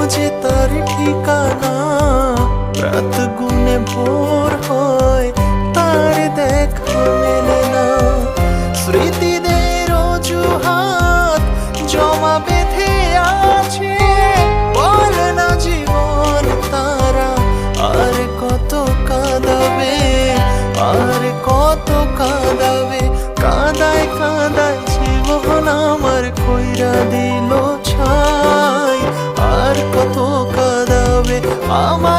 খোঁজে তার ঠিকানা, রাত গুনে ভোর হয় তার দেখা মেলে না। স্মৃতিদের অজুহাত জমা বেঁধে আছে, বলে না জীবন তারা আর কত কাঁদাবে, আর কত কাঁদাবে। কাঁদায় কাঁদায় জীবন আমার কইরা দিল ছাই, আর কত কাঁদাবে আমার।